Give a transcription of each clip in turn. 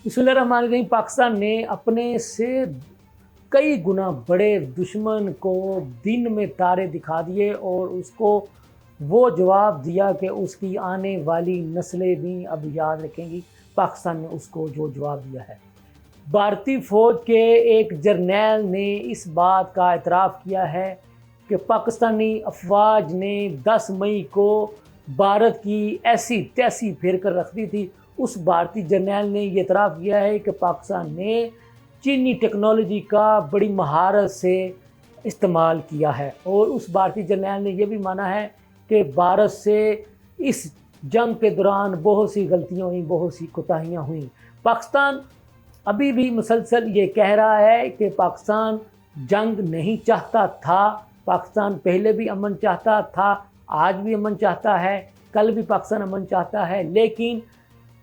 बिस्मिल्लाहिर्रहमानिर्रहीम। पाकिस्तान ने अपने से कई गुना बड़े दुश्मन को दिन में तारे दिखा दिए और उसको वो जवाब दिया कि उसकी आने वाली नस्लें भी अब याद रखेंगी पाकिस्तान ने उसको जो जवाब दिया है। भारतीय फ़ौज के एक जर्नैल ने इस बात का एतराफ़ किया है कि पाकिस्तानी अफवाज ने 10 मई को भारत की ऐसी तैसी फेर कर रख दी थी। उस भारतीय जर्नैल ने ये एतराफ़ किया है कि पाकिस्तान ने चीनी टेक्नोलॉजी का बड़ी महारत से इस्तेमाल किया है और उस भारतीय जर्नैल ने यह भी माना है कि भारत से इस जंग के दौरान बहुत सी गलतियाँ हुई, बहुत सी कोताहियाँ हुई। पाकिस्तान अभी भी मुसलसल ये कह रहा है कि पाकिस्तान जंग नहीं चाहता था। पाकिस्तान पहले भी अमन चाहता था, आज भी अमन चाहता है, कल भी पाकिस्तान अमन चाहता है, लेकिन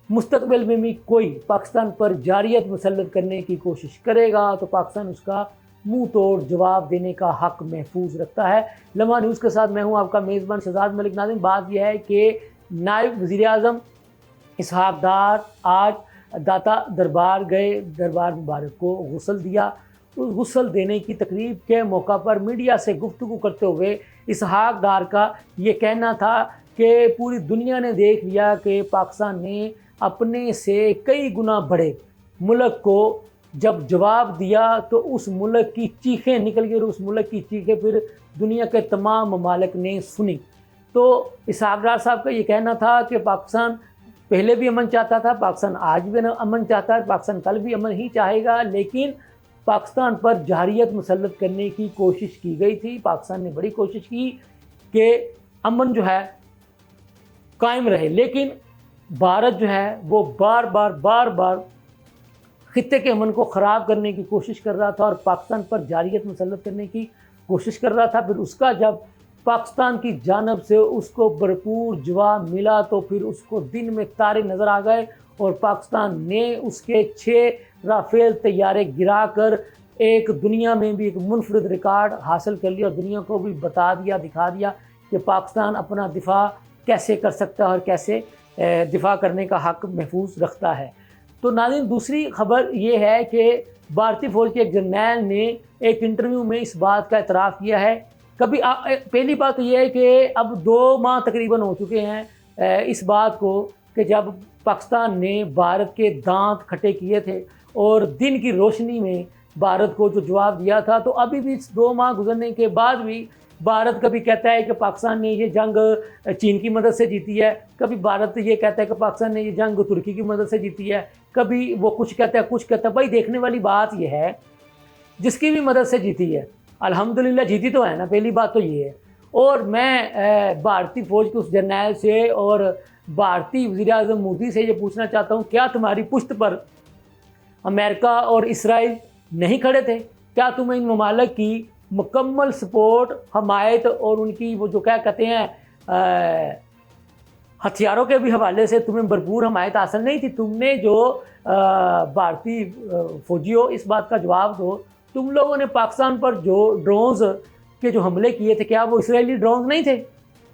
मुस्तकबिल में भी कोई पाकिस्तान पर जारियत मुसल्लत करने की कोशिश करेगा तो पाकिस्तान उसका मुंह तोड़ जवाब देने का हक महफूज रखता है। लम्हा न्यूज़ के साथ मैं हूं आपका मेज़बान शहजाद मलिक। नाज़रीन, बात यह है कि नायब वज़ीर-ए-आज़म इसहाक़ डार आज दाता दरबार गए, दरबार मुबारक को गुस्ल दिया। उस गुस्ल देने की तकरीब के मौका पर मीडिया से गुफ्तगू करते हुए इसहाक़ डार का ये कहना था कि पूरी दुनिया ने देख लिया कि पाकिस्तान ने अपने से कई गुना बड़े मुल्क को जब जवाब दिया तो उस मुल्क की चीखें निकल गई और उस मुल्क की चीखें फिर दुनिया के तमाम ममालिक ने सुनी। तो इसहाक़ डार साहब का ये कहना था कि पाकिस्तान पहले भी अमन चाहता था, पाकिस्तान आज भी अमन चाहता है, पाकिस्तान कल भी अमन ही चाहेगा, लेकिन पाकिस्तान पर जारियत मुसल्लत करने की कोशिश की गई थी। पाकिस्तान ने बड़ी कोशिश की कि अमन जो है कायम रहे, लेकिन भारत जो है वो बार बार खित्ते के अमन को ख़राब करने की कोशिश कर रहा था और पाकिस्तान पर जारियत मुसल्लत करने की कोशिश कर रहा था। फिर उसका जब पाकिस्तान की जानब से उसको भरपूर जवाब मिला तो फिर उसको दिन में तारे नज़र आ गए और पाकिस्तान ने उसके 6 राफेल तैयारे गिरा कर एक दुनिया में भी एक मुनफरिद रिकॉर्ड हासिल कर लिया और दुनिया को भी बता दिया, दिखा दिया कि पाकिस्तान अपना दिफा कैसे कर सकता है और कैसे दिफा करने का हक़ महफूज रखता है। तो नाज़रीन, दूसरी ख़बर ये है कि भारतीय फ़ौज के एक जर्नैल ने एक इंटरव्यू में इस बात का एतराफ़ किया है। पहली बात तो ये है कि अब 2 माह तकरीबन हो चुके हैं इस बात को कि जब पाकिस्तान ने भारत के दांत खट्टे किए थे और दिन की रोशनी में भारत को जो जवाब दिया था, तो अभी भी 2 माह गुजरने के बाद भी भारत कभी कहता है कि पाकिस्तान ने ये जंग चीन की मदद से जीती है, कभी भारत ये कहता है कि पाकिस्तान ने ये जंग तुर्की की मदद से जीती है, कभी वो कुछ कहता है कुछ कहता है। भाई, देखने वाली बात ये है जिसकी भी मदद से जीती है अल्हम्दुलिल्लाह जीती तो है ना, पहली बात तो ये है। और मैं भारतीय फ़ौज के उस जर्नैल से और भारतीय वज़ीर-ए-आज़म मोदी से ये पूछना चाहता हूँ, क्या तुम्हारी पुश्त पर अमेरिका और इसराइल नहीं खड़े थे? क्या तुम्हें इन ममालिक की मुकम्मल सपोर्ट, हमायत और उनकी वो जो क्या कहते हैं हथियारों के भी हवाले से तुम्हें भरपूर हमायत हासिल नहीं थी? तुमने जो भारतीय फ़ौजियों इस बात का जवाब दो, तुम लोगों ने पाकिस्तान पर जो ड्रोन्स के जो हमले किए थे, क्या वो इसराइली ड्रोन्स नहीं थे?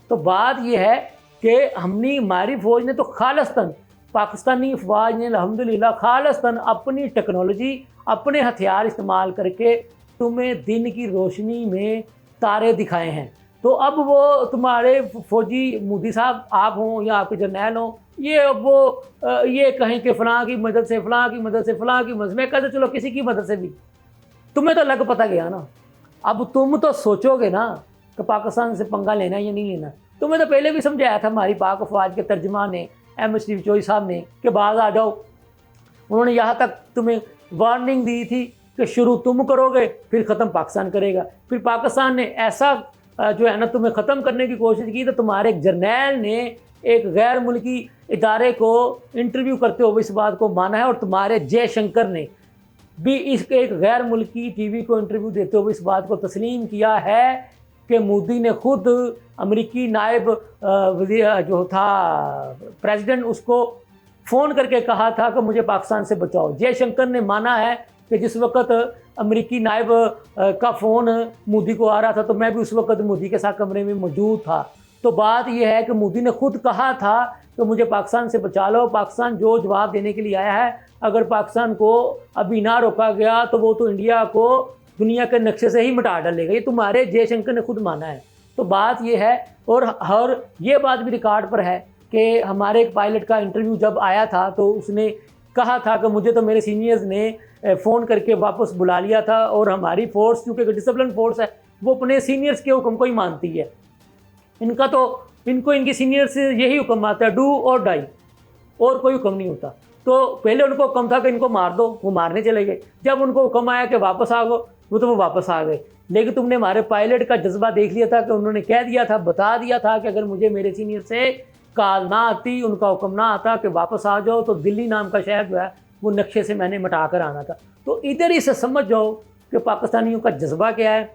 तो बात यह है कि हमारी फ़ौज ने तो खालिस्तन, पाकिस्तानी अफवाज ने अल्हम्दुलिल्लाह खालिस्तन अपनी टेक्नोलॉजी, अपने हथियार इस्तेमाल करके तुम्हें दिन की रोशनी में तारे दिखाए हैं। तो अब वो तुम्हारे फ़ौजी मोदी साहब आप हों या आपके जर्नैल हों, ये कहें कि फ़लाँ की मदद से, फ़लाँ की मदद से, फ़लाँ की मदद से, मैं कहता चलो किसी की मदद से भी तुम्हें तो लग पता गया ना। अब तुम तो सोचोगे ना कि पाकिस्तान से पंगा लेना या नहीं लेना। तुम्हें तो पहले भी समझाया था हमारी पाक अफवाज के तर्जमान ने, अहमद शरीफ चौधरी साहब ने, कि बाहर आ जाओ। उन्होंने यहाँ तक तुम्हें वार्निंग दी थी कि शुरू तुम करोगे फिर ख़त्म पाकिस्तान करेगा। फिर पाकिस्तान ने ऐसा जो है ना तुम्हें ख़त्म करने की कोशिश की तो तुम्हारे एक जर्नैल ने एक गैर मुल्की इदारे को इंटरव्यू करते हुए इस बात को माना है और तुम्हारे जयशंकर ने भी इस एक गैर मुल्की टीवी को इंटरव्यू देते हुए इस बात को तस्लीम किया है कि मोदी ने खुद अमेरिकी नायब वज़ीर जो था प्रेसिडेंट, उसको फ़ोन करके कहा था कि मुझे पाकिस्तान से बचाओ। जयशंकर ने माना है कि जिस वक्त अमेरिकी नायब का फ़ोन मोदी को आ रहा था तो मैं भी उस वक्त मोदी के साथ कमरे में मौजूद था। तो बात यह है कि मोदी ने खुद कहा था कि मुझे पाकिस्तान से बचा लो। पाकिस्तान जो जवाब देने के लिए आया है अगर पाकिस्तान को अभी ना रोका गया तो वो तो इंडिया को दुनिया के नक्शे से ही मिटा डालेगा। ये तुम्हारे जयशंकर ने खुद माना है। तो बात ये है, और ये बात भी रिकॉर्ड पर है कि हमारे एक पायलट का इंटरव्यू जब आया था तो उसने कहा था कि मुझे तो मेरे सीनियर्स ने फ़ोन करके वापस बुला लिया था, और हमारी फ़ोर्स क्योंकि डिसिप्लिन फ़ोर्स है वो अपने सीनियर्स के हुक्म को ही मानती है। इनको इनके सीनियर से यही हुक्म आता है, डू और डाई, और कोई हुक्म नहीं होता। तो पहले उनको हुक्म था कि इनको मार दो, वो मारने चले गए। जब उनको हुक्म आया कि वापस आ गो, वो वापस आ गए। लेकिन तुमने हमारे पायलट का जज्बा देख लिया था कि उन्होंने कह दिया था, बता दिया था कि अगर मुझे मेरे सीनियर से कॉल ना आती, उनका हुक्म ना आता कि वापस आ जाओ, तो दिल्ली नाम का शहर जो है वो नक्शे से मैंने मिटा कर आना था। तो इधर ही से समझ जाओ कि पाकिस्तानियों का जज्बा क्या है।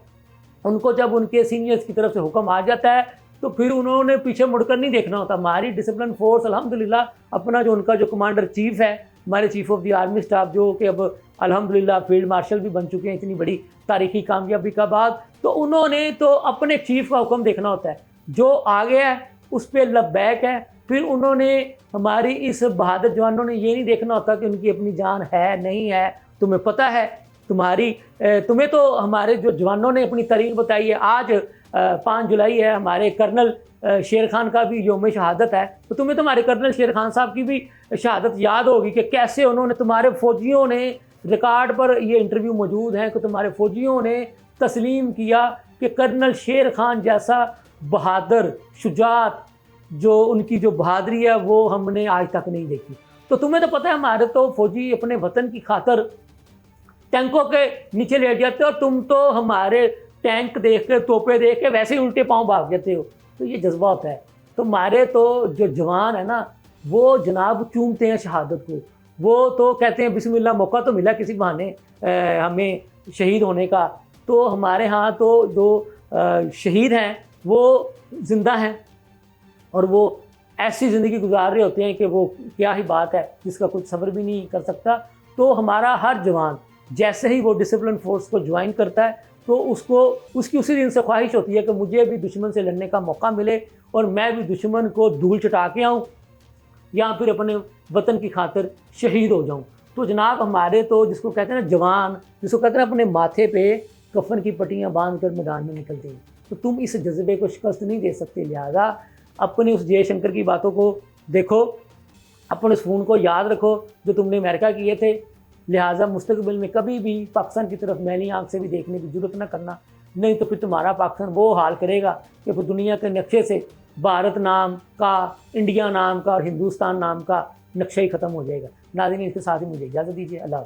उनको जब उनके सीनियर्स की तरफ से हुक्म आ जाता है तो फिर उन्होंने पीछे मुड़कर नहीं देखना होता। हमारी डिसिप्लिन फोर्स अल्हम्दुलिल्लाह अपना जो उनका जो कमांडर चीफ है, हमारे chief of the army staff, जो कि अब अल्हम्दुलिल्लाह फील्ड मार्शल भी बन चुके हैं इतनी बड़ी तारीखी कामयाबी का बाद, तो उन्होंने तो अपने चीफ का हुक्म देखना होता है। जो आ गया है उस पर लब्बैक है। फिर उन्होंने हमारी इस बहादुर जवानों ने ये नहीं देखना होता कि उनकी अपनी जान है नहीं है। तुम्हें पता है, तुम्हें तो हमारे जो जवानों ने अपनी तारीख बताई है। आज 5 जुलाई है, हमारे कर्नल शेर खान का भी यौम शहादत है। तो तुम्हें तुम्हारे कर्नल शेर खान साहब की भी शहादत याद होगी कि कैसे उन्होंने, तुम्हारे फौजियों ने, रिकॉर्ड पर ये इंटरव्यू मौजूद हैं कि तुम्हारे फौजियों ने तस्लीम किया कि कर्नल शेर खान जैसा बहादुर, शुजात, जो उनकी जो बहादरी है वो हमने आज तक नहीं देखी। तो तुम्हें तो पता है, हमारे तो फौजी अपने वतन की खातर टैंकों के नीचे लेट जाते हो, और तुम तो हमारे टैंक देख के, तोपे देख के वैसे ही उल्टे पांव भाग जाते हो। तो ये जज्बा होता है। तो हमारे तो जो जवान है ना, वो जनाब चूमते हैं शहादत को। वो तो कहते हैं बिस्मिल्लाह, मौका तो मिला किसी बहाने हमें शहीद होने का। तो हमारे यहाँ तो जो शहीद हैं वो ज़िंदा हैं, और वो ऐसी ज़िंदगी गुजार रहे होते हैं कि वो क्या ही बात है, जिसका कुछ सब्र भी नहीं कर सकता। तो हमारा हर जवान जैसे ही वो डिसिप्लिन फोर्स को ज्वाइन करता है तो उसकी उसी दिन से ख्वाहिश होती है कि मुझे भी दुश्मन से लड़ने का मौका मिले, और मैं भी दुश्मन को धूल चटा के आऊँ, या फिर अपने वतन की खातिर शहीद हो जाऊँ। तो जनाब हमारे तो, जिसको कहते हैं ना जवान, जिसको कहते हैं अपने माथे पे कफन की पट्टियाँ बांध कर मैदान में निकलते हैं। तो तुम इस जज्बे को शिकस्त नहीं दे सकते। लिहाजा अपने उस जयशंकर की बातों को देखो, अपने उस फ़ोन को याद रखो जो तुमने अमेरिका किए थे। लिहाजा मुस्तकबिल में कभी भी पाकिस्तान की तरफ मैली आंख से भी देखने की जरूरत ना करना, नहीं तो फिर तुम्हारा पाकिस्तान वो हाल करेगा कि फिर दुनिया के नक्शे से भारत नाम का, इंडिया नाम का और हिंदुस्तान नाम का नक्शा ही ख़त्म हो जाएगा। नाज़रीन, इसके साथ ही मुझे इजाज़त दीजिए। अल्लाह हाफ़िज़।